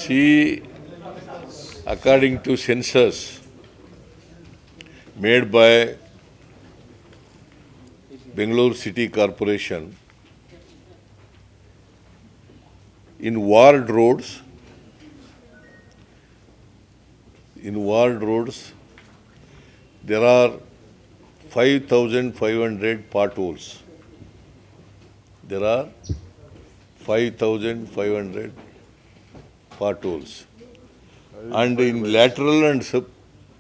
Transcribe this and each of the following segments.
See, according to census made by Bengaluru City Corporation, in ward roads, there are 5,500 potholes. There are 5,500 potholes. And in lateral and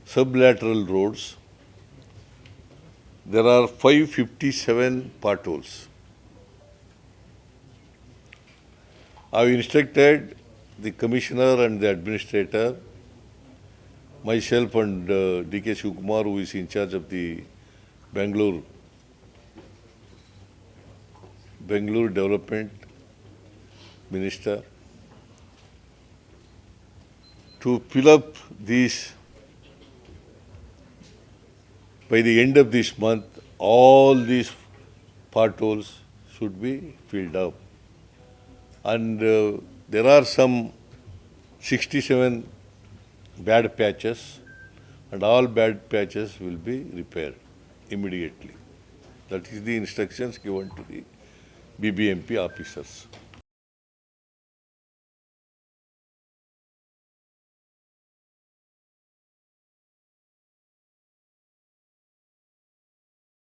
sublateral roads, there are 557 potholes. I have instructed the commissioner and the administrator, myself and D.K. Shivakumar, who is in charge of the Bengaluru Development Minister, to fill up these. By the end of this month, all these potholes should be filled up. And there are some 67 bad patches, and all bad patches will be repaired immediately. That is the instructions given to the BBMP officers.